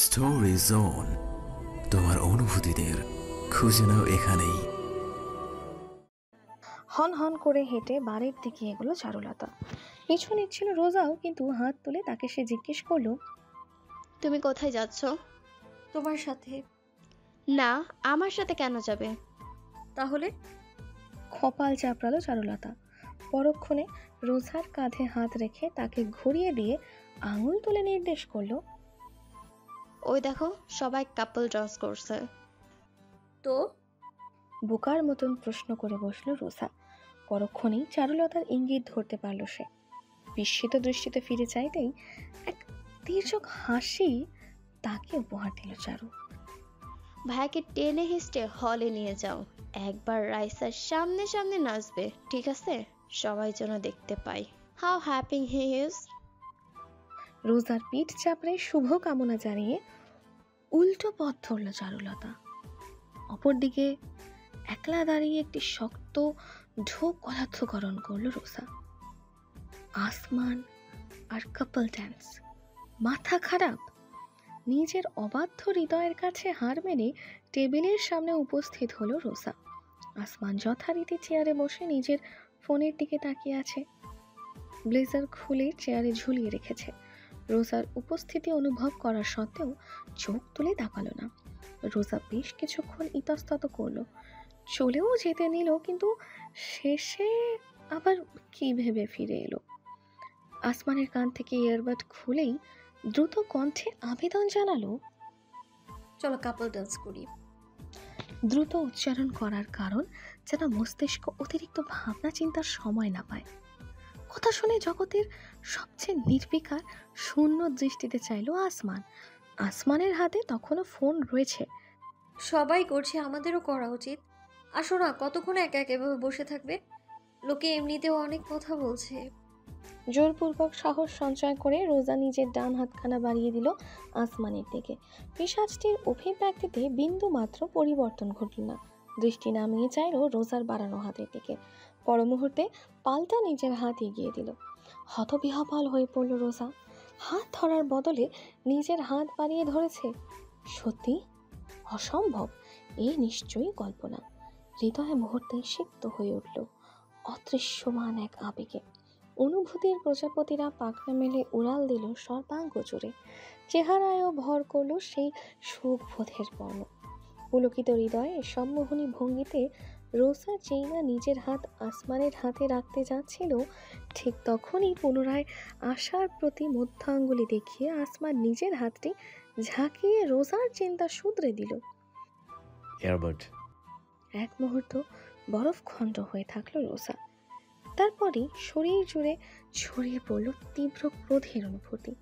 Story zone, তোমার অনুভূতিদের খুঁজে নাও এখানেই। হন হন করে হেঁটে বাড়ির দিকে এগুলো চারুলতা। পিছু নিচ্ছিল রোজাও, কিন্তু হাত তুলে তাকে সে জিজ্ঞেস করলো, তুমি কোথায় যাচ্ছ? তোমার সাথে। না, আমার সাথে কেন যাবে? তাহলে? কপাল চাপড়ালো চারুলতা। পরক্ষণে রোজার কাঁধে হাত রেখে তাকে ঘুরিয়ে দিয়ে আঙুল তুলে নির্দেশ করলো, ওই দেখো, সবাই কাপল ডান্স করছে। তো বোকার মতন প্রশ্ন করে বসলো রোজা। পরক্ষণেই চারুলতার ইঙ্গিত ধরতে পারল সে। বিস্মিত দৃষ্টিতে ফিরে চাইতেই এক তীর্যক হাসি তাকে উপহার দিল চারু। ভাইয়াকে টেনে হিস্টে হলে নিয়ে যাও, একবার রাইসার সামনে সামনে নাচবে, ঠিক আছে? সবাই যেন দেখতে পাই হাউ হ্যাপি হি ইজ। রোজার পিঠ চাপড়ে শুভ কামনা জানিয়ে উল্টো পথ ধরল চারুলতা। অপরদিকে একলা দাঁড়িয়ে একটি শক্ত ঢোক কলার্থকরণ করল রোজা। আসমান আর কাপল ড্যান্স, মাথা খারাপ! নিজের অবাধ্য হৃদয়ের কাছে হার মেনে টেবিলের সামনে উপস্থিত হলো রোজা। আসমান যথারীতি চেয়ারে বসে নিজের ফোনের দিকে তাকিয়ে আছে। ব্লেজার খুলে চেয়ারে ঝুলিয়ে রেখেছে। রোজার উপস্থিতি অনুভব করা সত্ত্বেও চোখ তুলে তাকালো না। রোজা বেশ কিছুক্ষণ ইতস্তত করলো, চলেও যেতে নিল, কিন্তু শেষে আবার কি ভেবে ফিরে এলো। আসমানের কান থেকে ইয়ারবাড খুলেই দ্রুত কণ্ঠে আবেদন জানালো, চলো কাপল ডান্স করি। দ্রুত উচ্চারণ করার কারণ যেন মস্তিষ্ক অতিরিক্ত ভাবনা চিন্তার সময় না পায়। কথা শুনে জগতের সবচেয়ে নির্বিকার শূন্য দৃষ্টিতে চাইলো আসমান। আসমানের হাতে তখনও ফোন রয়েছে। সবাই করছে, আমাদেরও করা উচিত। আসো না, কতক্ষণ একা একা এভাবে বসে থাকবে? লোকে এমনিতেও অনেক কথা বলছে। জোরপূর্বক সাহস সঞ্চয় করে রোজা নিজের ডান হাতখানা বাড়িয়ে দিল আসমানের দিকে। পিশাচটির অভিব্যক্তিতে বিন্দু মাত্র পরিবর্তন ঘটল না। দৃষ্টি নামিয়ে চাইল রোজার বাড়ানো হাতের দিকে। পর মুহূর্তে পাল্টা নিজের হাত এগিয়ে দিল। হতবিহ্বল হয়ে পড়ল রোজা। হাত ধরার বদলে নিজের হাত বাড়িয়ে ধরেছে। সত্যি? অসম্ভব! এ নিশ্চয়ই কল্পনা। হৃদয় মুহূর্তে সিক্ত হয়ে উঠল অদৃশ্যমান এক আবেগে। অনুভূতির প্রজাপতিরা পাখনা মেলে উড়াল দিল সর্বাঙ্গ জুড়ে। চেহারায়ও ভর করল সেই সুখবোধের বর্ণ। পুলকিত হৃদয়ে সম্মোহনী ভঙ্গিতে রোজা যেই না নিজের হাত আসমানের হাতে রাখতে যাচ্ছিল, ঠিক তখনই পুনরায় আশার প্রতি মধ্যাঙ্গুলি দেখিয়ে আসমান নিজের হাতটি ঝাঁকিয়ে রোজার চিন্তা শুধরে দিল। এয়ারবাড। এক মুহূর্ত বরফখণ্ড হয়ে থাকলো রোজা। তারপরই শরীর জুড়ে ছড়িয়ে পড়ল তীব্র ক্রোধের অনুভূতি।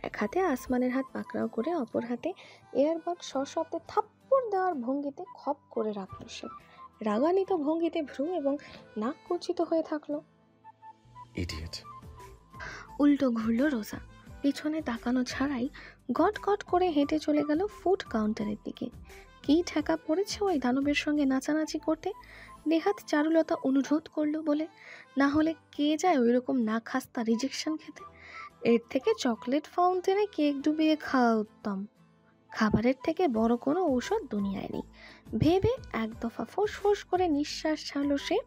এক হাতে আসমানের হাত পাকড়াও করে অপর হাতে এয়ারবাড সশব্দে থাপ্পড় দেওয়ার ভঙ্গিতে খপ করে রাখল সে। রাগান্বিত ভঙ্গিতে ভ্রু এবং নাক কুঞ্চিত হয়ে থাকলো। ইডিয়েট। উল্টো ঘুরল রোজা। পিছনে তাকানো ছাড়াই গট গট করে হেঁটে চলে গেল ফুড কাউন্টারের দিকে। কি ঠেকা পড়েছে ওই দানবের সঙ্গে নাচানাচি করতে? নেহাত চারুলতা অনুরোধ করলো বলে, না হলে কে যায় ওই রকম না খাস্তা রিজেকশন খেতে? এর থেকে চকলেট ফাউন্টেনে কেক ডুবিয়ে খাওয়া উত্তম। খাবারের থেকে বড় কোনো ঔষধ দুনিয়ায় নেই ভেবে এক দফা ফোঁস ফোঁস করে নিঃশ্বাস ছাড়ল সে।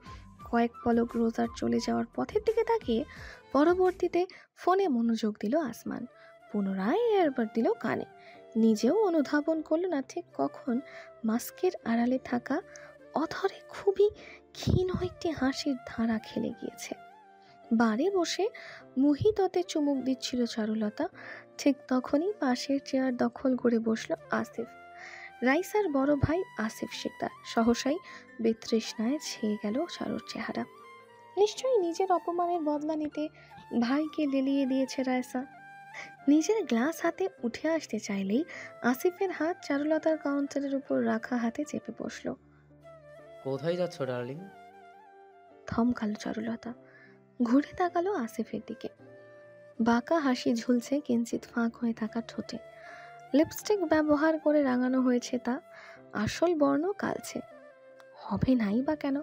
কয়েক পলক রোজার চলে যাওয়ার পথের দিকে তাকিয়ে পরবর্তীতে ফোনে মনোযোগ দিল আসমান। পুনরায় এয়ারবাড দিল কানে। নিজেও অনুধাবন করল না ঠিক কখন মাস্কের আড়ালে থাকা অধরে খুবই ক্ষীণ একটি হাসির ধারা খেলে গিয়েছে। বারে বসে মুহিততে চুমুক দিচ্ছিল চারুলতা। ঠিক তখনই পাশের চেয়ার দখল করে বসল আসিফ। রাইসার বড় ভাই আসিফ শিকদার। সহসাই বিতৃষ্ণায় ছেয়ে গেল চারুর চেহারা। নিশ্চয়ই নিজের অপমানের বদলা নিতে ভাইকে লেলিয়ে দিয়েছে রাইসা। নিজের গ্লাস হাতে উঠে আসতে চাইলেই আসিফের হাত চারুলতার কাউন্টারের উপর রাখা হাতে চেপে বসল। কোথায় যাচ্ছ ডার্লিং? থমকালো চারুলতা। ঘুরে তাকালো আসিফের দিকে। বাঁকা হাসি ঝুলছে কিঞ্চিত ফাঁক হয়ে থাকা ঠোঁটে। লিপস্টিক ব্যবহার করে রাঙানো হয়েছে তা। আসল বর্ণ কালছে। হবে নাই বা কেন?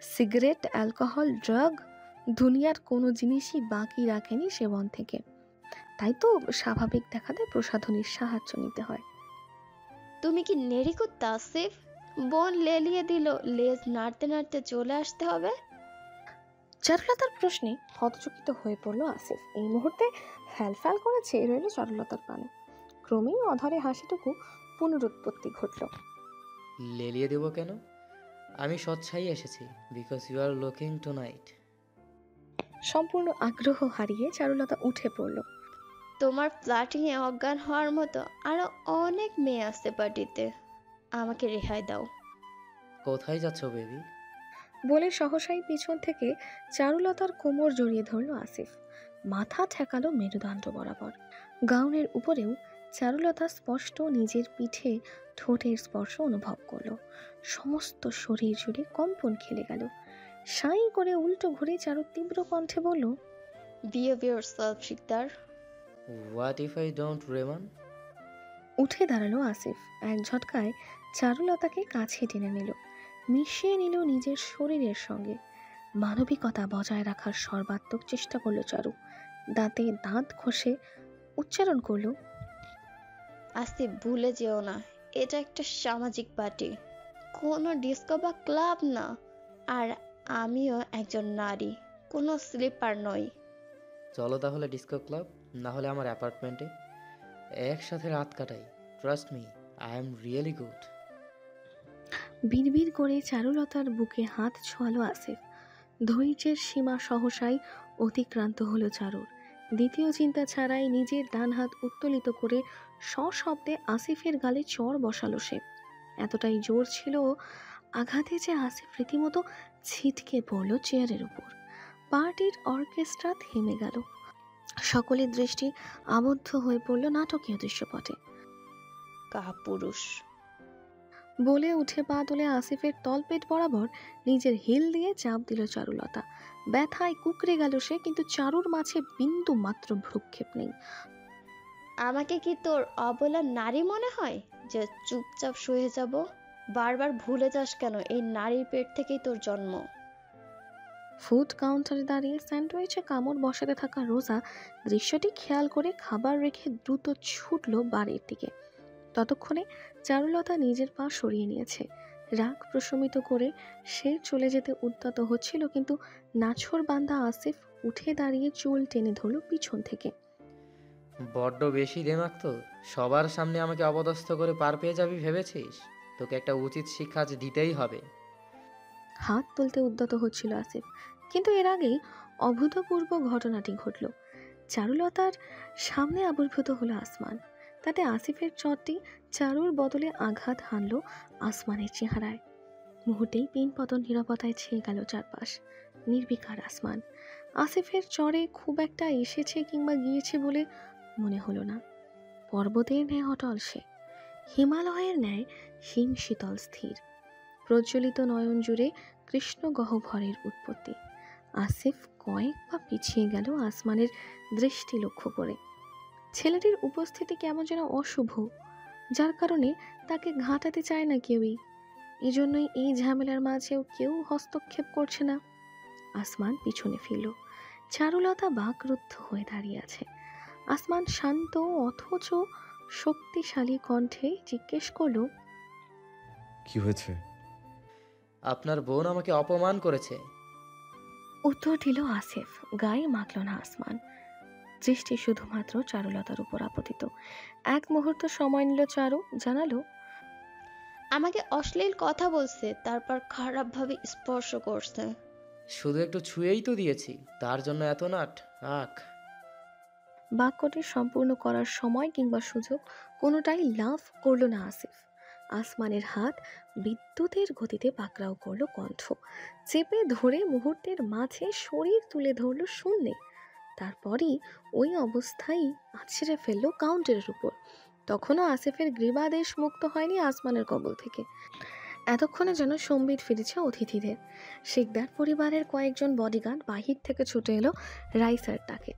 সিগারেট, অ্যালকোহল, ড্রাগ, দুনিয়ার কোনো জিনিসই বাকি রাখেনি সেবন থেকে। তাই তো স্বাভাবিক দেখাতে প্রসাধনীর সাহায্য নিতে হয়। তুমি কি নেড়িকুত্তা আসিফ? বোন লেলিয়ে দিল, লেজ নাড়তে নাড়তে চলে আসতে হবে? চারুলতার প্রশ্নে হতচকিত হয়ে পড়ল আসিফ। এই মুহূর্তে ফ্যাল করে চেয়ে রইল চারুলতার পানে। ক্রমেই অধরে হাসিটুকু পুনরুৎপত্তি ঘটল। লেলিয়ে দেবো কেন? আমি স্বচ্ছাই এসেছি, because you are looking tonight. সম্পূর্ণ আগ্রহ হারিয়ে চারুলতা উঠে পড়ল। তোমার ফ্ল্যাটিংয়ে অজ্ঞান হওয়ার মতো আরো অনেক মেয়ে আছে পার্টিতে, আমাকে রেহাই দাও। কোথায় যাচ্ছ বেবি? বলে সহসাই পিছন থেকে চারুলতার কোমর জড়িয়ে ধরল আসিফ। মাথা ঠেকালো মেরুদণ্ড বরাবর। গাউনের উপরেও চারুলতা স্পষ্ট নিজের পিঠে ঠোঁটের স্পর্শ অনুভব করল। সমস্ত শরীর জুড়ে কম্পন খেলে গেল। সাই করে উল্টো ঘুরে চারু তীব্র কণ্ঠে বলল, behave yourself Sikdar. What if I don't remain? উঠে দাঁড়ালো আসিফ। এক ঝটকায় চারুলতাকে কাছে টেনে নিল, মিশিয়ে নিল নিজের শরীরের সঙ্গে। মানবিকতা বজায় রাখার সর্বাত্মক চেষ্টা করলো চারু। দাঁতে দাঁত ঘষে উচ্চারণ করলো, আসিফ ভুলে যেও না, এটা একটা সামাজিক পার্টি, কোনো ডিস্কো বা ক্লাব না। আর আমিও একজন নারী, কোনো স্লিপার নই। চলো তাহলে ডিস্কো ক্লাব, না হলে আমার অ্যাপার্টমেন্টে একসাথে রাত কাটাই। Trust me, I am really good. বিড়বিড় করে চারুলতার বুকে হাত ছোঁয়ালো আসিফ। ধৈর্যের সীমা সহসাই অতিক্রান্ত হলো চারুর। দ্বিতীয় চিন্তা ছাড়াই নিজের ডান হাত উত্তোলিত করে সশব্দে আসিফের গালে চড় বসালো সে। এতটাই জোর ছিল আঘাতে যে আসিফ রীতিমতো ছিটকে পড়ল চেয়ারের উপর। পার্টির অর্কেস্ট্রা থেমে গেল। সকলের দৃষ্টি আবদ্ধ হয়ে পড়ল নাটকীয় দৃশ্যপটে। কাপুরুষ বলে উঠে পা তুলে আসিফের তলপেট বরাবর নিজের হিল দিয়ে চাপ দিল চারুলতা। ব্যথায় কুকড়ে গেল সে, কিন্তু চারুর মাঝে বিন্দু মাত্র ভ্রুক্ষেপ নেই। আমাকে কি তোর অবলা নারী মনে হয় যে চুপচাপ শুয়ে যাব? বারবার ভুলে যাস কেন এই নারীর পেট থেকেই তোর জন্ম? ফুড কাউন্টারে দাঁড়িয়ে স্যান্ডউইচে কামড় বসাতে থাকা রোজা দৃশ্যটি খেয়াল করে খাবার রেখে দ্রুত ছুটল বাড়ির দিকে। ততক্ষণে চারুলতা নিজের পা সরিয়ে নিয়েছে। রাগ প্রশমিত করে সে চলে যেতে উদ্যত হচ্ছিল, কিন্তু নাছোড় বান্দা আসিফ উঠে দাঁড়িয়ে চুল টেনে ধরল পিছন থেকে। বড্ড বেশি দেমাক তো, সবার সামনে আমাকে অপদস্থ করে পার পেয়ে যাবি ভেবেছিস? তোকে একটা উচিত শিক্ষা আজ দিতেই হবে। হাত তুলতে উদ্যত হচ্ছিল আসিফ, কিন্তু এর আগেই অভূতপূর্ব ঘটনাটি ঘটল। চারুলতার সামনে আবির্ভূত হলো আসমান। তাতে আসিফের চটটি চারুর বদলে আঘাত হানল আসমানের চেহারায়। মুহূর্তেই পিন পতন নীরবতায় ছেয়ে গেল চারপাশ। নির্বিকার আসমান। আসিফের চরে খুব একটা এসেছে কিংবা গিয়েছে বলে মনে হলো না। পর্বতের ন্যায় অটল সে, হিমালয়ের ন্যায় হিম শীতল স্থির। প্রজ্বলিত নয়ন জুড়ে কৃষ্ণ গহ্বরের উৎপত্তি। আসিফ কয়েক পা পিছিয়ে গেল আসমানের দৃষ্টি লক্ষ্য করে। ছেলেটির উপস্থিতি কেমন যেন অশুভ, যার কারণে তাকে ঘাঁটাতে চায় না কেউই। এজন্যই এই ঝামেলার মাঝেও কেউ হস্তক্ষেপ করছে না। আসমান পিছনে ফিরল। চারুলতা বাকরুদ্ধ হয়ে দাঁড়িয়ে আছে। আসমান শান্ত অথচ শক্তিশালী কণ্ঠে জিজ্ঞেস করল, কি হয়েছে? আপনার বোন আমাকে অপমান করেছে। উত্তর দিল আসিফ। গায়ে মাখল না আসমান, দৃষ্টি শুধুমাত্র চারুলতার উপর আপতিত। এক মুহূর্ত সময় নিল চারু, জানালো, আমাকে অশ্লীল কথা বলছে, তারপর খারাপভাবে স্পর্শ করছে। শুধু একটু ছুঁয়েই তো দিয়েছি, তার জন্য এত নাট? আখ। বাক্যটি সম্পূর্ণ করার সময় কিংবা সুযোগ কোনোটাই লাভ করল না আসিফ। আসমানের হাত বিদ্যুতের গতিতে পাকড়াও করল কণ্ঠ। চেপে ধরে মুহূর্তের মাঝে শরীর তুলে ধরল শূন্যে। তারপরই ওই অবস্থায় আছড়ে ফেলল কাউন্টারের উপর। তখনও আসিফের গ্রীবাদেশ মুক্ত হয়নি আসমানের কবল থেকে। এতক্ষণে যেন সম্বিত ফিরেছে অতিথিদের। শিকদার পরিবারের কয়েকজন বডিগার্ড বাহির থেকে ছুটে এলো রাইসার ডাকে।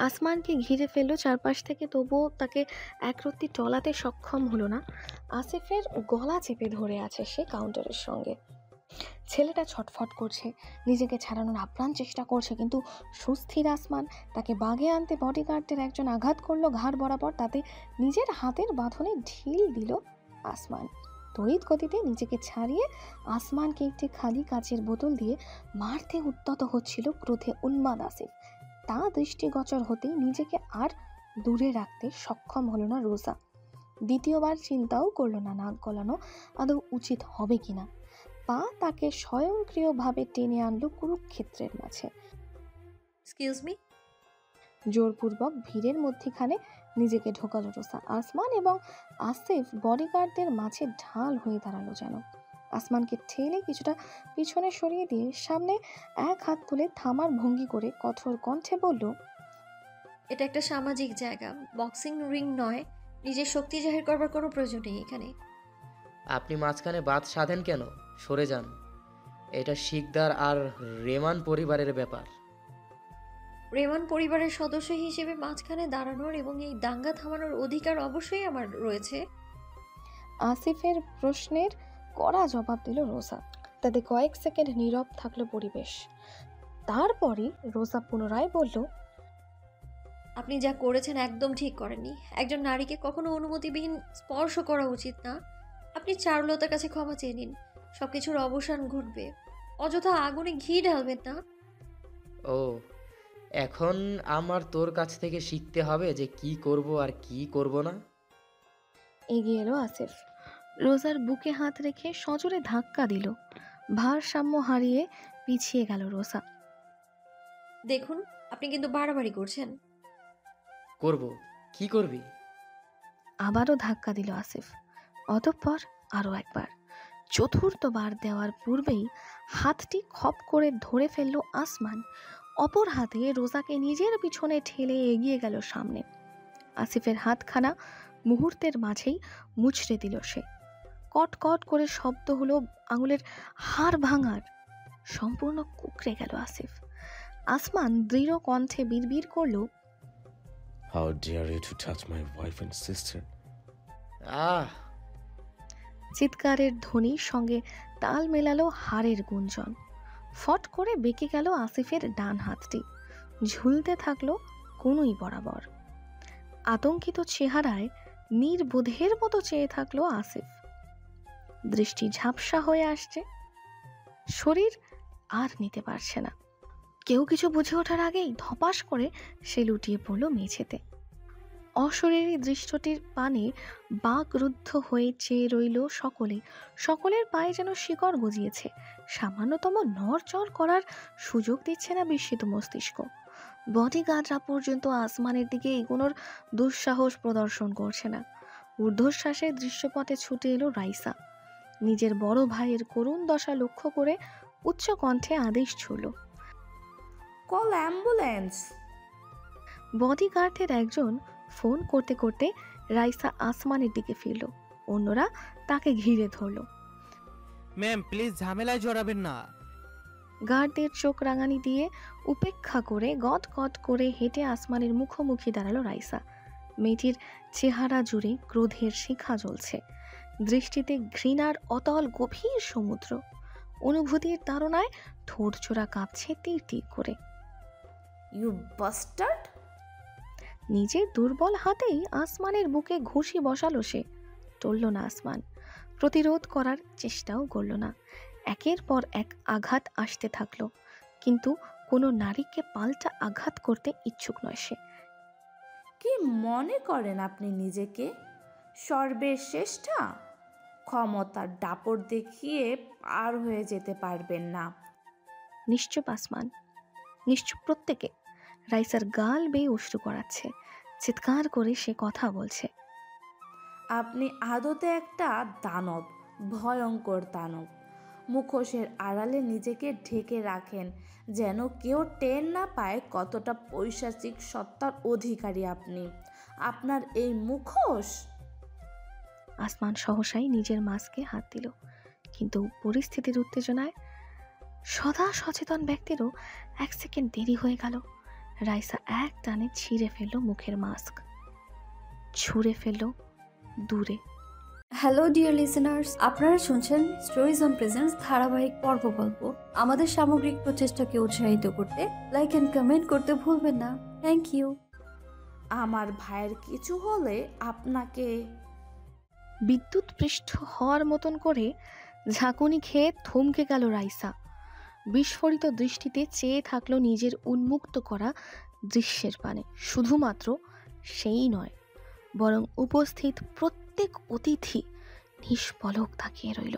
আসমানকে ঘিরে ফেললো চারপাশ থেকে, তবুও তাকে একরত্তি টলাতে সক্ষম হলো না। আসিফের গলা চেপে ধরে আছে সে কাউন্টারের সঙ্গে। ছেলেটা ছটফট করছে, নিজেকে ছাড়ানোর আপ্রাণ চেষ্টা করছে, কিন্তু সুস্থির আসমান। তাকে বাগে আনতে বডিগার্ডদের একজন আঘাত করলো ঘাড় বরাবর, তাতে নিজের হাতের বাঁধনে ঢিল দিল আসমান। তড়িৎ গতিতে নিজেকে ছাড়িয়ে আসমানকে একটি খালি কাচের বোতল দিয়ে মারতে উদ্যত হচ্ছিল ক্রোধে উন্মাদ আসিফ। তা দৃষ্টিগোচর হতেই নিজেকে আর দূরে রাখতে সক্ষম হলো না রোজা। দ্বিতীয়বার চিন্তাও করলো না নাক গলানো আদৌ উচিত হবে কিনা। পা তাকে স্বয়ংক্রিয়ভাবে টেনে আনলো কুরুক্ষেত্রের মাঝে। Excuse me. জোরপূর্বক ভিড়ের মধ্যখানে নিজেকে ঢোকালো রোসা। আসমান এবং আসিফ বডিগার্ডদের মাঝে ঢাল হয়ে দাঁড়ালো যেন। আসমানকে ঠেলে কিছুটা পিছনে সরিয়ে দিয়ে সামনে এক হাত তুলে থামার ভঙ্গি করে কঠোর কণ্ঠে বলল, এটা একটা সামাজিক জায়গা, বক্সিং রিং নয়। নিজের শক্তি জাহির করবার কোনো প্রয়োজন নেই এখানে। আপনি মাঝখানে বাদ সাধেন কেন? সরে যান। এটা শিকদার আর রেমান পরিবারের ব্যাপার। রেমান পরিবারের সদস্য হিসেবে মাঝখানে দাঁড়ানোর এবং এই দাঙ্গা থামানোর অধিকার অবশ্যই আমার রয়েছে। আসিফের প্রশ্নের কড়া জবাব দিল রোজা। তাতে কয়েক সেকেন্ড নীরব থাকলো পরিবেশ। তারপরই রোজা পুনরায় বলল, আপনি যা করেছেন একদম ঠিক করেননি। একজন নারীকে কখনো অনুমতিবিহীন স্পর্শ করা উচিত না। আপনি চারুলতার কাছে ক্ষমা চেয়ে নিন, সবকিছুর অবসান ঘটবে। অযথা আগুনে ঘি ঢালবেন না। ও, এখন আমার তোর কাছ থেকে শিখতে হবে যে কি করব আর কি করব না। এগিয়ে এলো আসিফ। রোজার বুকে হাত রেখে সজোরে ধাক্কা দিল। ভারসাম্য হারিয়ে পিছিয়ে গেল রোজা। দেখুন, আপনি কিন্তু বাড়াবাড়ি করছেন। করব? কি করবি? আবারও ধাক্কা দিল আসিফ। অতঃপর আরও একবার। চতুর্থবার দেওয়ার পূর্বেই হাতটি খপ করে ধরে ফেলল আসমান। অপর হাতে রোজাকে নিজের পিছনে ঠেলে এগিয়ে গেল সামনে। আসিফের হাতখানা মুহূর্তের মাঝেই মুচড়ে দিল সে। কট কট করে শব্দ হলো আঙুলের হাড় ভাঙার। সম্পূর্ণ কুঁকড়ে গেল আসিফ। আসমান দৃঢ় কণ্ঠে বিড়বিড় করল, How dare you to touch my wife and sister? আহ! চিৎকারের ধ্বনির সঙ্গে তাল মেলালো হাড়ের গুঞ্জন। ফট করে বেঁকে গেল আসিফের ডান হাতটি, ঝুলতে থাকলো কনুই বরাবর। আতঙ্কিত চেহারায় নির্বোধের মতো চেয়ে থাকলো আসিফ। দৃষ্টি ঝাপসা হয়ে আসছে, শরীর আর নিতে পারছে না। কেউ কিছু বুঝে ওঠার আগেই ধপাস করে সে লুটিয়ে পড়ল মেঝেতে। অশরীরী দৃশ্যটির পানে বাকরুদ্ধ হয়ে চেয়ে রইল সকলে। সকলের পায়ে যেন শিকড় গজিয়েছে। সামান্যতম নড়চড় করার সুযোগ দিচ্ছে না বিস্মিত মস্তিষ্ক। বডিগার্ডরা পর্যন্ত আসমানের দিকে এগোনোর দুঃসাহস প্রদর্শন করছে না। ঊর্ধ্বশ্বাসে দৃশ্যপটে ছুটে এলো রাইসা। নিজের বড় ভাইয়ের করুণ দশা লক্ষ্য করে উচ্চ কণ্ঠে আদেশ ছুড়ল, কল অ্যাম্বুলেন্স। বডিগার্ডের একজন ফোন করতে করতে রাইসা আসমানের দিকে ফিরল। অন্যরা তাকে ঘিরে ধরল। ম্যাম প্লিজ ঝামেলায় জড়াবেন না। গার্ডদের চোখ রাঙানি দিয়ে উপেক্ষা করে গট গট করে হেঁটে আসমানের মুখোমুখি দাঁড়ালো রাইসা। মেয়েটির চেহারা জুড়ে ক্রোধের শিখা জ্বলছে, দৃষ্টিতে ঘৃণার অতল গভীর সমুদ্র। অনুভূতির তাড়নায় ঠোঁট চোরা কাঁপছে তীর তীর করে। You bastard. নিজের দুর্বল হাতেই আসমানের বুকে ঘুষি বসালো সে। টলল না আসমান, প্রতিরোধ করার চেষ্টাও করল না। একের পর এক আঘাত আসতে থাকলো, কিন্তু কোনো নারীকে পাল্টা আঘাত করতে ইচ্ছুক নয় সে। কি মনে করেন আপনি নিজেকে? সর্বশ্রেষ্ঠা? ক্ষমতার দাপট দেখিয়ে পার হয়ে যেতে পারবেন না। নিশ্চুপ আসমান, নিশ্চুপ প্রত্যেকে। রাইসার গাল বেয়ে অশ্রু করাচ্ছে, চিৎকার করে সে কথা বলছে। আপনি আদতে একটা দানব, ভয়ঙ্কর দানব। মুখোশের আড়ালে নিজেকে ঢেকে রাখেন যেন কেউ টের না পায় কতটা পৈশাচিক সত্তার অধিকারী আপনি। আপনার এই মুখোশ। আসমান সহসাই নিজের মাস্কে হাত দিল, কিন্তু পরিস্থিতির উত্তেজনায় সদা সচেতন ব্যক্তিরও এক সেকেন্ড দেরি হয়ে গেল। রাইসা এক টানে ছিঁড়ে ফেলল মুখের মাস্ক, ছুঁড়ে ফেলল দূরে। হ্যালো ডিয়ার লিসেনার্স, আপনারা শুনছেন স্টোরিজ অন প্রেজেন্স ধারাবাহিক পর্ব গল্প। আমাদের সামগ্রিক প্রচেষ্টাকে উৎসাহিত করতে লাইক অ্যান্ড কমেন্ট করতে ভুলবেন না। Thank you. আমার ভাইয়ের কিছু হলে আপনাকে বিদ্যুৎ পৃষ্ঠ হওয়ার মতন করে ঝাঁকুনি খেয়ে থমকে গেল রাইসা। বিস্ফোরিত দৃষ্টিতে চেয়ে থাকলো নিজের উন্মুক্ত করা দৃশ্যের পানে। শুধুমাত্র সেই নয়, বরং উপস্থিত প্রত্যেক অতিথি নিষ্পলক তাকিয়ে রইল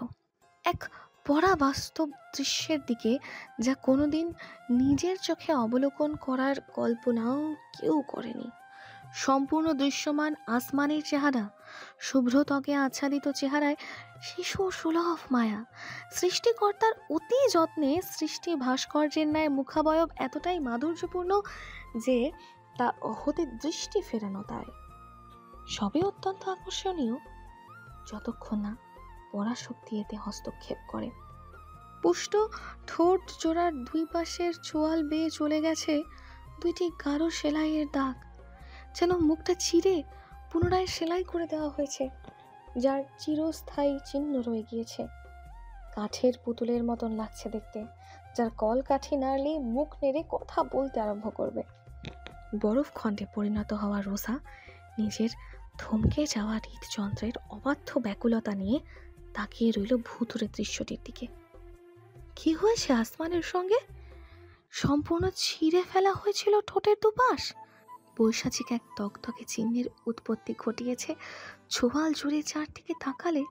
এক পরাবাস্তব দৃশ্যের দিকে, যা কোনোদিন নিজের চোখে অবলোকন করার কল্পনাও কেউ করেনি। সম্পূর্ণ দৃশ্যমান আসমানের চেহারা, শুভ্র ত্বকে আচ্ছাদিত চেহারায় শিশু সুলভ মায়া, সৃষ্টিকর্তার অতি যত্নে সৃষ্টি ভাস্কর্যের ন্যায় মুখাবয়ব এতটাই মাধুর্যপূর্ণ যে তা হতে দৃষ্টি ফেরানো তাই সবই অত্যন্ত আকর্ষণীয়, যতক্ষণ না পরাশক্তি এতে হস্তক্ষেপ করে। পুষ্ট ঠোঁট জোড়ার দুই পাশের চোয়াল বেয়ে চলে গেছে দুইটি গাঢ় সেলাইয়ের দাগ, যেন মুখটা চিরে পুনরায় সেলাই করে দেওয়া হয়েছে, যার চিরস্থায়ী চিহ্ন রয়ে গিয়েছে। কাঠের পুতুলের মতন লাগছে দেখতে, যার কলকাঠি নাড়লে মুখ নেড়ে কথা বলতে আরম্ভ করবে। বরফ খণ্ডে পরিণত হওয়া রোজা নিজের থমকে যাওয়া হৃদযন্ত্রের অবাধ্য ব্যাকুলতা নিয়ে তাকিয়ে রইল ভূতুরে দৃশ্যটির দিকে। কি হয়েছে আসমানের সঙ্গে? সম্পূর্ণ ছিঁড়ে ফেলা হয়েছিল ঠোঁটের দুপাশ। বৈশাচিক এক তকতকে চিহ্নের উৎপত্তি ঘটিয়েছে। ছোয়াল জুড়ে চারদিকে তাকালে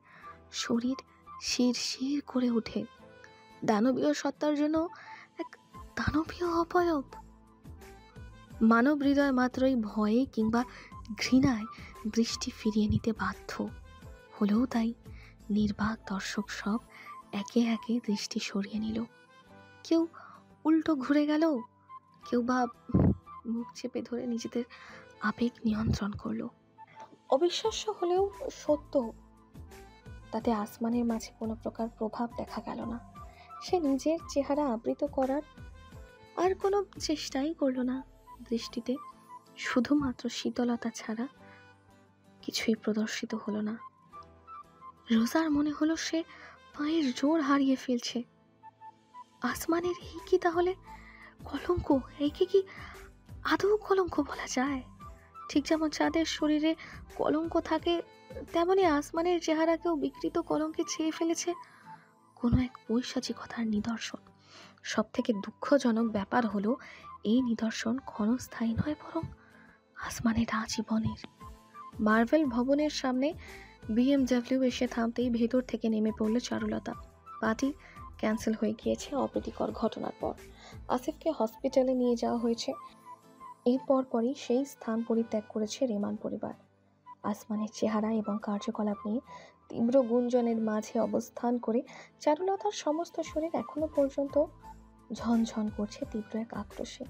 শরীর শিরশির করে ওঠে। দানবীয় সত্তার জন্য এক দানবীয় অবয়ব। মানব হৃদয় মাত্রই ভয়ে কিংবা ঘৃণায় দৃষ্টি ফিরিয়ে নিতে বাধ্য হলেও তাই নির্বাক দর্শক সব একে একে দৃষ্টি সরিয়ে নিল। কেউ উল্টো ঘুরে গেল, কেউ বা মুখ চেপে ধরে নিজেদের আবেগ নিয়ন্ত্রণ করলো। অবিশ্বাস্য হলেও সত্য, তাতে আসমানের মাঝে কোনো প্রকার প্রভাব দেখা গেল না। সে নিজের চেহারা আবৃত করার আর কোনো চেষ্টাই করলো না। দৃষ্টিতে শুধুমাত্র শীতলতা ছাড়া কিছুই প্রদর্শিত হলো না। রোজার মনে হলো সে পায়ের জোর হারিয়ে ফেলছে। আসমানের এই কি তাহলে কলঙ্ক? একে কি আদৌ কলঙ্ক বলা যায়? ঠিক যেমন চাঁদের শরীরে কলঙ্ক থাকে, তেমনি আসমানের চেহারাকেও বিকৃত কলঙ্কে ছেয়ে ফেলেছে কোনো এক পৈশাচিকতার নিদর্শন। সব থেকে দুঃখজনক ব্যাপার হলো এই নিদর্শন ক্ষণস্থায়ী নয়, বরং আসমানের আজীবনের। মার্ভেল ভবনের সামনে BMW এসে থামতেই ভেতর থেকে নেমে পড়ল চারুলতা। পার্টি ক্যান্সেল হয়ে গিয়েছে অপ্রীতিকর ঘটনার পর। আসিফকে হসপিটালে নিয়ে যাওয়া হয়েছে। এর পরপরই সেই স্থান পরিত্যাগ করেছে রেমান পরিবার। আসমানের চেহারা এবং কার্যকলাপ নিয়ে তীব্র গুঞ্জনের মাঝে অবস্থান করে চারুলতার সমস্ত শরীর এখনো পর্যন্ত ঝনঝন করছে তীব্র এক আক্রোশে।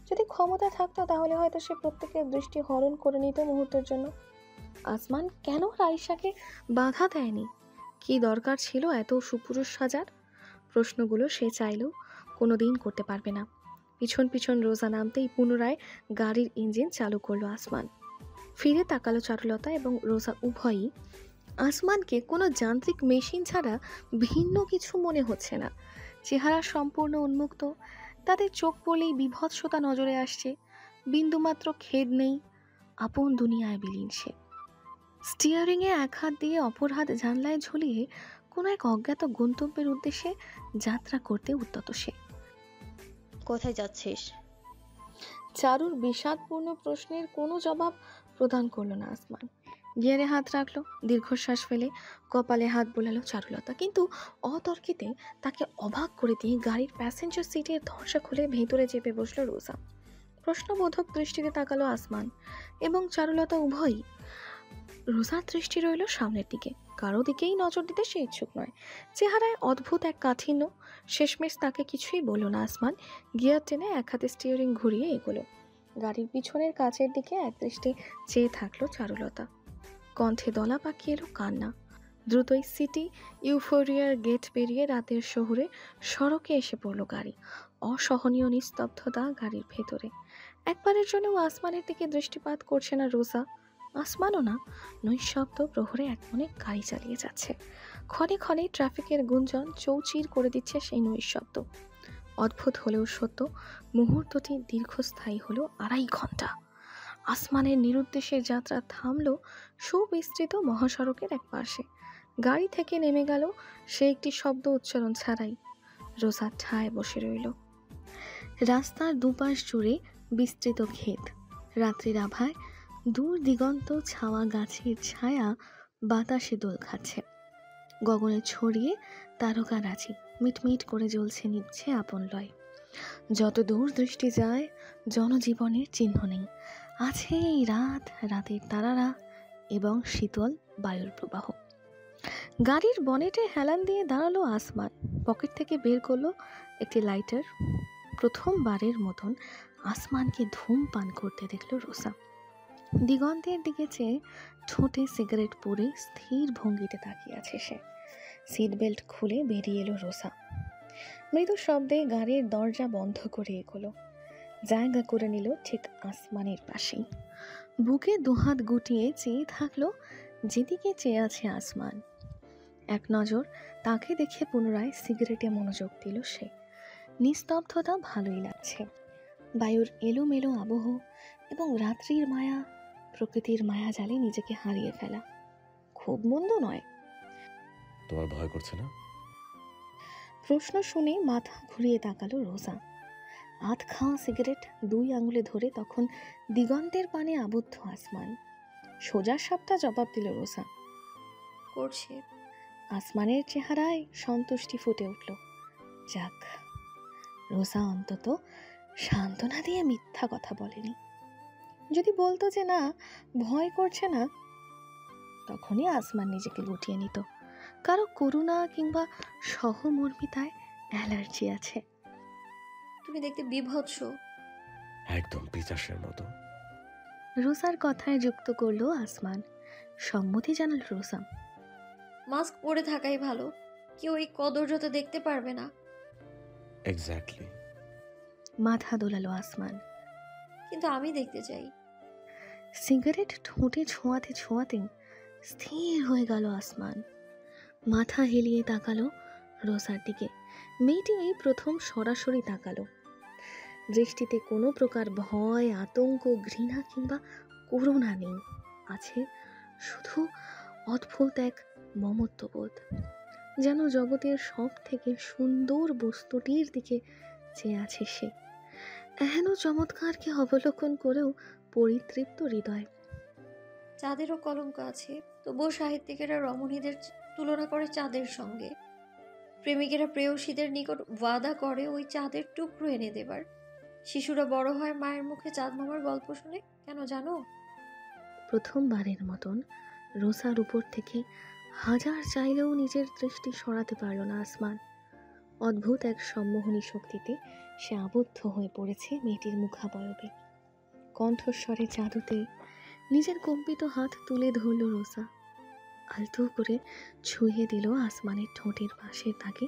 যদি ক্ষমতা থাকতো তাহলে হয়তো সে প্রত্যেকের দৃষ্টি হরণ করে নিত মুহূর্তের জন্য। আসমান কেন রাইসাকে বাধা দেয়নি? কি দরকার ছিল এত সুপুরুষ সাজার? প্রশ্নগুলো সে চাইলেও কোনোদিন করতে পারবে না। পিছন পিছন রোজা নামতেই পুনরায় গাড়ির ইঞ্জিন চালু করলো আসমান। ফিরে তাকালো চারুলতা এবং রোজা উভয়ই। আসমানকে কোনো যান্ত্রিক মেশিন ছাড়া ভিন্ন কিছু মনে হচ্ছে না। চেহারা সম্পূর্ণ উন্মুক্ত, তাদের চোখ পড়লেই বিভৎসতা নজরে আসছে। বিন্দুমাত্র খেদ নেই, আপন দুনিয়ায় বিলীন সে। স্টিয়ারিংয়ে এক হাত দিয়ে অপর হাত জানলায় ঝুলিয়ে কোনো এক অজ্ঞাত গন্তব্যের উদ্দেশ্যে যাত্রা করতে উদ্যত সে। কোথায় যাচ্ছিস? চারুর বিষাদপূর্ণ প্রশ্নের কোনো জবাব প্রদান করলো না আসমান। গিয়ারে হাত রাখলো, দীর্ঘশ্বাস ফেলে কপালে হাত বোলালো চারুলতা। কিন্তু অতর্কিতে তাকে অবাক করে দিয়ে গাড়ির প্যাসেঞ্জার সিটের দরজা খুলে ভেতরে চেপে বসলো রোজা। প্রশ্নবোধক দৃষ্টিতে তাকালো আসমান এবং চারুলতা উভয়ই। রোজার দৃষ্টি রইল সামনের দিকে, কারো দিকেই নজর দিতে সে ইচ্ছুক নয়। চেহারায় অদ্ভুত এক কাঠিন্য। শেষমেশ তাকে কিছুই বলল না আসমান। গিয়ার টেনে এক হাতে স্টিয়ারিং ঘুরিয়ে এগোলো। গাড়ির পিছনের কাচের দিকে এক দৃষ্টি চেয়ে থাকলো চারুলতা। কণ্ঠে দলা পাকিয়ে এলো কান্না। দ্রুতই সিটি ইউফোরিয়ার গেট পেরিয়ে রাতের শহরে সড়কে এসে পড়ল গাড়ি। অসহনীয় নিস্তব্ধতা গাড়ির ভেতরে। একবারের জন্যও আসমানের দিকে দৃষ্টিপাত করছে না রোজা। আসমানও না, নৈশব্দ প্রহরে এক মনে গাড়ি চালিয়ে যাচ্ছে। ক্ষণে ক্ষণে ট্রাফিকের গুঞ্জন চৌচির করে দিচ্ছে সেই নৈশব্দ। অদ্ভুত হলেও সত্য, মুহূর্তটি দীর্ঘস্থায়ী হলো 2.5 ঘন্টা। আসমানের নিরুদ্দেশের যাত্রা থামল সুবিস্তৃত মহাসড়কের এক পাশে। গাড়ি থেকে নেমে গেল সে একটি শব্দ উচ্চারণ ছাড়াই। রোজা ঠায় বসে রইল। রাস্তার দুপাশ জুড়ে বিস্তৃত ক্ষেত। রাত্রির আভায় দূর দিগন্ত ছাওয়া গাছের ছায়া বাতাসে দোল খাচ্ছে। গগনে ছড়িয়ে তারকারাজি মিটমিট করে জ্বলছে নিভছে আপন লয়। যত দূর দৃষ্টি যায় জনজীবনের চিহ্ন নেই। আছে এই রাত, রাতের তারারা এবং শীতল বায়ুর প্রবাহ। গাড়ির বনেটে হেলান দিয়ে দাঁড়ালো আসমান। পকেট থেকে বের করলো একটি লাইটার। প্রথমবারের মতন আসমানকে ধূমপান করতে দেখলো রোজা। দিগন্তের দিকে চেয়ে ঠোঁটে সিগারেট পরে স্থির ভঙ্গিতে তাকিয়ে আছে সে। সিট বেল্ট খুলে বেরিয়ে এলো রোজা। মৃদু শব্দে গাড়ির দরজা বন্ধ করে এগোলো। জায়গা করে নিল ঠিক আসমানের পাশেই। বুকে দুহাত গুটিয়ে চেয়ে থাকলো যেদিকে চেয়ে আছে আসমান। এক নজর তাকে দেখে পুনরায় সিগারেটে মনোযোগ দিল সে। নিস্তব্ধতা ভালোই লাগছে। বায়ুর এলোমেলো আবহ এবং রাত্রির মায়া, প্রকৃতির মায়া জালে নিজেকে হারিয়ে ফেলা খুব মন্দ নয়। তোমার ভয় করছে না? প্রশ্ন শুনে মাথা ঘুরিয়ে তাকালো রোজা। আধ খাওয়া সিগারেট 2 আঙুলে ধরে তখন দিগন্তের পানে আবদ্ধ আসমান। সোজা সাপটা জবাব দিল রোজা। করছে। আসমানের চেহারায় সন্তুষ্টি ফুটে উঠল। যাক, রোজা অন্তত সান্ত্বনা দিয়ে মিথ্যা কথা বলেনি। যদি বলতো যে না, ভয় করছে না, তখনই আসমান নিজেকে গুটিয়ে নিত। কারো করুণা কিংবা সহমর্মিতায় অ্যালার্জি আছে। তুমি দেখতে বিভৎস। একদম পিচাসের মতো। রোজার কথায় যুক্ত করলো আসমান। সম্মতি জানাল রোজা। মাস্ক পরে থাকাই ভালো, কেউ এই কদর্যতা দেখতে পারবে না। এক্স্যাক্টলি। মাথা দোলালো আসমান। কিন্তু আমি দেখতে চাই। সিগারেট ঠোঁটে ছোঁয়াতে ছোঁয়াতে স্থির হয়ে গেল আসমান। মাথা হেলিয়ে তাকালো রোজার দিকে। মেয়েটি এই প্রথম সরাসরি তাকালো। দৃষ্টিতে কোনো প্রকার ভয়, আতঙ্ক, ঘৃণা কিংবা করুণা নেই। আছে শুধু অদ্ভুত এক মমত্ববোধ, যেন জগতের সব থেকে সুন্দর বস্তুটির দিকে চেয়ে আছে সে। এহেন চমৎকারকে অবলোকন করেও পরিতৃপ্ত হৃদয়। চাঁদেরও কলঙ্ক আছে, তবুও সাহিত্যিকেরা রমণীদের তুলনা করে চাঁদের সঙ্গে। প্রেমিকেরা প্রেয়সীদের নিকট ওয়াদা করে ওই চাঁদের টুকরো এনে দেবার। শিশুরা বড় হয় মায়ের মুখে চাঁদ মামার গল্প শুনে, কেন জানো? প্রথমবারের মতন রোসার উপর থেকে হাজার চাইলেও নিজের দৃষ্টি সরাতে পারল না আসমান। অদ্ভুত এক সম্মোহনী শক্তিতে সে আবদ্ধ হয়ে পড়েছে মেয়েটির মুখাবয়বে। কণ্ঠস্বরে জাদুতে নিজের কম্পিত হাত তুলে ধরল রোজা। আলতো করে ছুঁয়ে দিল আসমানের ঠোঁটের পাশের দাগে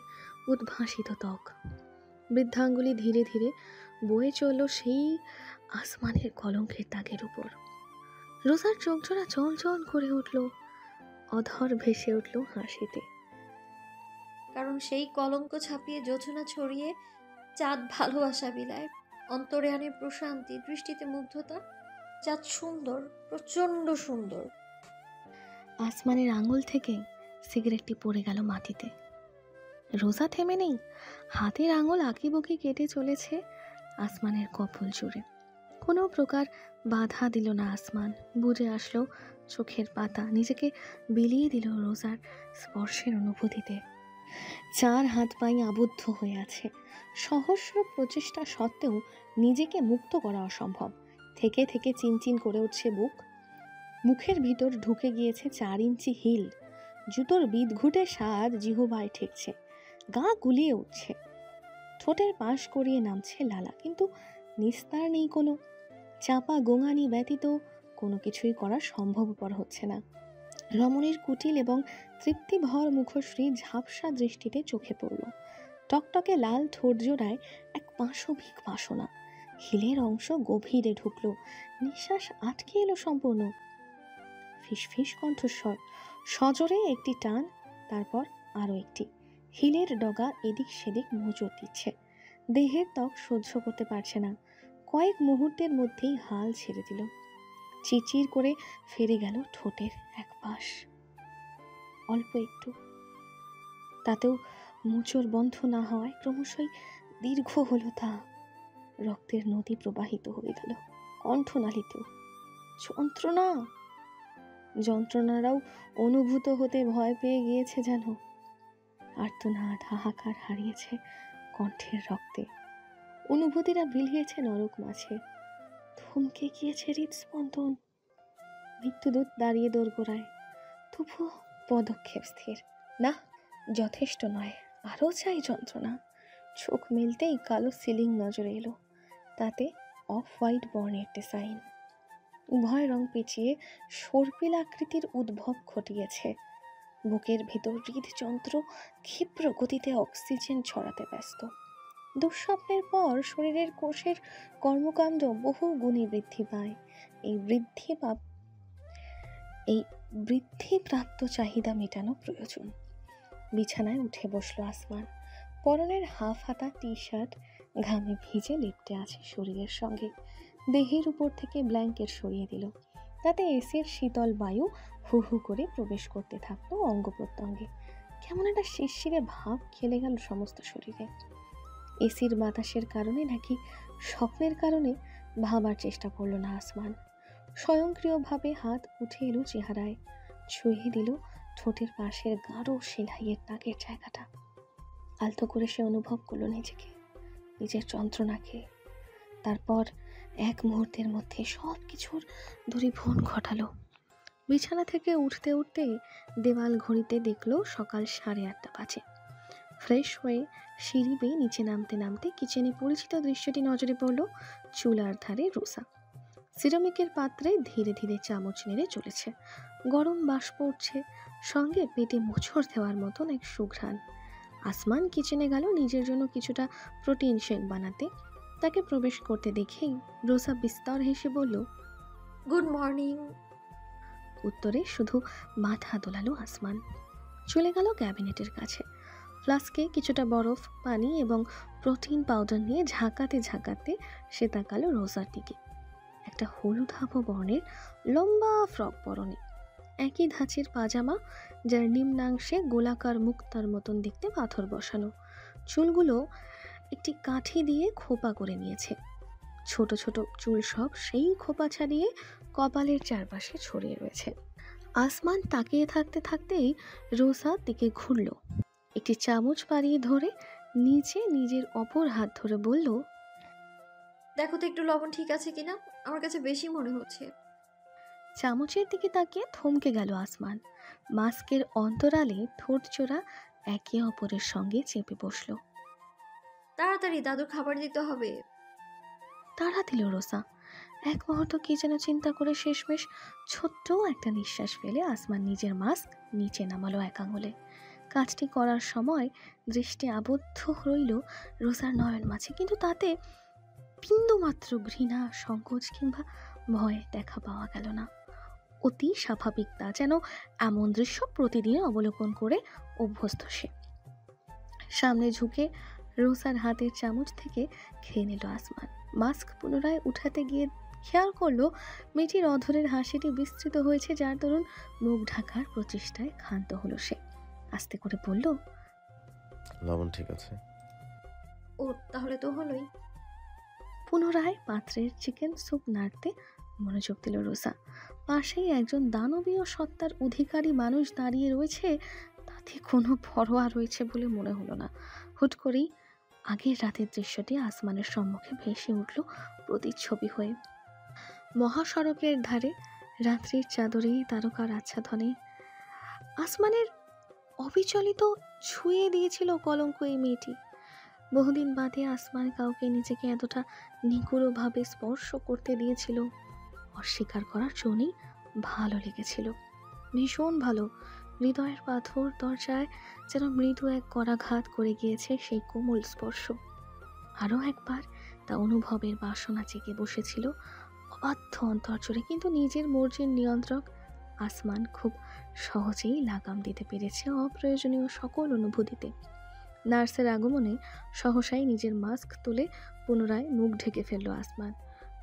উদ্ভাসিত ত্বক। বৃদ্ধাঙ্গুলি ধীরে ধীরে বয়ে চলল সেই আসমানের কলঙ্কের দাগের উপর। রোজার চোখজোড়া চল করে উঠল, অধর ভেসে উঠল হাসিতে। কারণ সেই কলঙ্ক ছাপিয়ে যোছনা ছড়িয়ে চাঁদ ভালোবাসা বিলায়। অন্তরে আনে প্রশান্তি, দৃষ্টিতে মুগ্ধতা। চাঁদ সুন্দর, প্রচণ্ড সুন্দর। আসমানের আঙুল থেকে সিগারেটটি পড়ে গেল মাটিতে। রোজা থেমে নেই, হাতের আঙুল আঁকিবুকি কেটে চলেছে আসমানের কপল জুড়ে। কোনো প্রকার বাধা দিল না আসমান। বুঝে আসলো চোখের পাতা, নিজেকে বিলিয়ে দিল রোজার স্পর্শের অনুভূতিতে। 4 হাত পায়ে আবদ্ধ হয়ে আছে। সহস্র প্রচেষ্টা সত্ত্বেও নিজেকে মুক্ত করা অসম্ভব। থেকে থেকে চিনচিন করে উঠছে বুক। মুখের ভিতর ঢুকে গিয়েছে 4 ইঞ্চি হিল। জুতোর বিদঘুটে স্বাদ জিহ্বায় ঠেকছে, গা গুলিয়ে উঠছে। ঠোঁটের পাশ করিয়ে নামছে লালা, কিন্তু নিস্তার নেই কোনো। চাপা গোঙানি ব্যতীত কোনো কিছুই করা সম্ভবপর হচ্ছে না। রমণীর কুটিল এবং তৃপ্তিভর মুখশ্রী ঝাপসা দৃষ্টিতে চোখে পড়ল। টকটকে লাল ঠোঁট জোড়ায় এক পাশবিক বাসনা। হিলের অংশ গভীরে ঢুকলো, নিঃশ্বাস আটকে এলো সম্পূর্ণ। ফিসফিস কণ্ঠস্বর, সজোরে একটি টান, তারপর আরও একটি। হিলের ডগা এদিক সেদিক মোচড় দিচ্ছে। দেহের ত্বক সহ্য করতে পারছে না, কয়েক মুহূর্তের মধ্যেই হাল ছেড়ে দিল। চিচির করে ফেরে গেল ঠোঁটের এক পাশ। অল্প একটু, তাতেও মোচড় বন্ধ না হওয়ায় ক্রমশই দীর্ঘ হলো তা। রক্তের নদী প্রবাহিত হয়ে গেল কণ্ঠনালীতেও। যন্ত্রণা, যন্ত্রণারাও অনুভূত হতে ভয় পেয়ে গিয়েছে যেন। আর্তনাদ, হাহাকার হারিয়েছে কণ্ঠের রক্তে। অনুভূতিরা বিলিয়েছে নরক মাঝে। থমকে গিয়েছে হৃদস্পন্দন। মৃত্যুদূত দাঁড়িয়ে দোরগোড়ায়, তবুও পদক্ষেপ স্থির। না, যথেষ্ট নয়, আরও চাই যন্ত্রণা। চোখ মেলতেই কালো সিলিং নজরে এলো, তাতে অফ হোয়াইট বর্ণের ডিজাইন। উভয় রং পেঁচিয়ে সর্পিল আকৃতির উদ্ভব ঘটিয়েছে। বুকের ভেতর হৃদযন্ত্র ক্ষিপ্র গতিতে অক্সিজেন ছড়াতে ব্যস্ত। দুঃস্বপ্নের পর শরীরের কোষের কর্মকাণ্ড বহু গুণে বৃদ্ধি পায়। এই বৃদ্ধিপ্রাপ্ত চাহিদা মেটানো প্রয়োজন। বিছানায় উঠে বসলো আসমান। পরনের হাফ হাতা টি শার্ট ঘামে ভিজে লিপটে আছে শরীরের সঙ্গে। দেহের উপর থেকে ব্ল্যাঙ্কেট সরিয়ে দিল, তাতে এসির শীতল বায়ু হু হু করে প্রবেশ করতে থাকলো অঙ্গ প্রত্যঙ্গে। কেমন একটা শিরশিরে ভাব খেলে গেল সমস্ত শরীরে। এসির বাতাসের কারণে নাকি স্বপ্নের কারণে ভাবার চেষ্টা করলো না আসমান। স্বয়ংক্রিয়ভাবে হাত উঠে এলো চেহারায়, ছুঁয়ে দিল ঠোঁটের পাশের গাঢ় সেলাইয়ের দাগের জায়গাটা। আলতো করে সে অনুভব করলো নিজেকে, নিজের যন্ত্রণাকে। তারপর এক মুহূর্তের মধ্যে সব কিছুর দূরীভূত ঘটালো। বিছানা থেকে উঠতে উঠতে দেওয়াল ঘড়িতে দেখলো সকাল 8:30 বাজে। ফ্রেশ হয়ে সিঁড়ি বেয়ে নিচে নামতে নামতে কিচেনে পরিচিত দৃশ্যটি নজরে পড়ল। চুলার ধারে রোসা সিরামিকের পাত্রে ধীরে ধীরে চামচ নেড়ে চলেছে। গরম বাষ্প উঠছে, সঙ্গে পেটে মোচড় দেওয়ার মতন এক সুঘ্রাণ। আসমান কিচেনে গেল নিজের জন্য কিছুটা প্রোটিন শেক বানাতে। তাকে প্রবেশ করতে দেখেই রোসা বিস্তর হেসে বলল, গুড মর্নিং। উত্তরে শুধু মাথা দোলালো আসমান। চলে গেল ক্যাবিনেটের কাছে। ফ্লাস্কে কিছুটা বরফ, পানি এবং প্রোটিন পাউডার নিয়ে ঝাঁকাতে ঝাঁকাতে সে তাকালো রোসার দিকে। একটা হলুদাভ বর্ণের লম্বা ফ্রক পরনে, একই ধাঁচের পাজামা, যার নিম্নাংশে গোলাকার মুক্তার মতন দেখতে পাথর বসানো। চুলগুলো একটি কাঠি দিয়ে খোপা করে নিয়েছে। ছোট ছোট চুল সব সেই খোপা ছাড়িয়ে কপালের চারপাশে ছড়িয়ে রয়েছে। আসমান তাকিয়ে থাকতে থাকতেই রোসার দিকে ঘুরল। একটি চামচ পাড়িয়ে ধরে নিচে নিজের অপর হাত ধরে বলল, দেখো তো একটু লবণ ঠিক আছে কিনা, আমার কাছে বেশি মনে হচ্ছে। চামচের দিকে তাকিয়ে থমকে গেল আসমান। মাস্কের অন্তরালে ঠোঁট জোড়া একে অপরের সঙ্গে চেপে বসল। তাড়াতাড়ি দাদুর খাবার দিতে হবে। তাড়া দিল রোসা। এক মুহূর্ত কি যেন চিন্তা করে শেষমেশ ছোট্ট একটা নিঃশ্বাস ফেলে আসমান নিজের মাস্ক নিচে নামালো এক আঙুলে। কাজটি করার সময় দৃষ্টি আবদ্ধ রইল রোসার নয়ন মাঝে, কিন্তু তাতে বিন্দুমাত্র ঘৃণা, সংকোচ কিংবা ভয় দেখা পাওয়া গেল না। অতি স্বাভাবিক তা, যেন এমন দৃশ্য প্রতিদিন অবলোকন করে অভ্যস্ত সে। সামনে ঝুঁকে রোসার হাতের চামচ থেকে খেয়ে নিল আসমান। মাস্ক পুনরায় উঠাতে গিয়ে খেয়াল করলো মেয়েটির অধরের হাসিটি বিস্তৃত হয়েছে, যার দরুন মুখ ঢাকার প্রচেষ্টায় ক্ষান্ত হলো সে। আস্তে করে বলল, লবণ ঠিক আছে। ও তাহলে তো হলোই। পুনরায় পাত্রের চিকেন স্যুপ নাড়তে মনোযোগ দিল রোসা। পাশেই একজন দানবীয় সত্তার অধিকারী মানুষ দাঁড়িয়ে রয়েছে, তাতে কোনো পরোয়া রয়েছে বলে মনে হলো না। হুট করেই আগের রাতের দৃশ্যটি আসমানের সম্মুখে ভেসে উঠল প্রতিচ্ছবি হয়ে। মহাসড়কের ধারে রাত্রির চাদরে তারকার আচ্ছাদনে আসমানের অবিচলিত ছুঁয়ে দিয়েছিল কলঙ্ক এই মেয়েটি। বহুদিন বাদে আসমান কাউকে নিজেকে এতটা নিগুড়ভাবে স্পর্শ করতে দিয়েছিল। অস্বীকার করার জন্যই ভালো লেগেছিল, ভীষণ ভালো। হৃদয়ের পাথর দরজায় যেন মৃদু এক করাঘাত করে গিয়েছে সেই কোমল স্পর্শ। আরও একবার তা অনুভবের বাসনা জেগে বসেছিল অবাধ্য অন্তর জুড়ে, কিন্তু নিজের মর্জির নিয়ন্ত্রক আসমান খুব সহজেই লাগাম দিতে পেরেছে অপ্রয়োজনীয় সকল অনুভূতিতে। নার্সের আগমনে সহসাই নিজের মাস্ক তুলে পুনরায় মুখ ঢেকে ফেলল আসমান।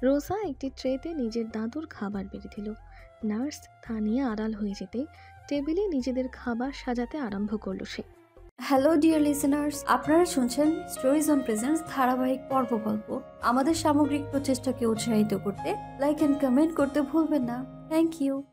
রোজা একটি ট্রেতে নিজের দাদুর খাবার বেড়ে দিল। নার্স তা নিয়ে আড়াল হয়ে যেতে টেবিলে নিজেদের খাবার সাজাতে আরম্ভ করলো সে। হ্যালো ডিয়ার লিসেনার্স, আপনারা শুনছেন স্টোরিজ অন প্রেজেন্টস ধারাবাহিক পর্ব গল্প। আমাদের সামগ্রিক প্রচেষ্টাকে উৎসাহিত করতে লাইক এন্ড কমেন্ট করতে ভুলবেন না। Thank you.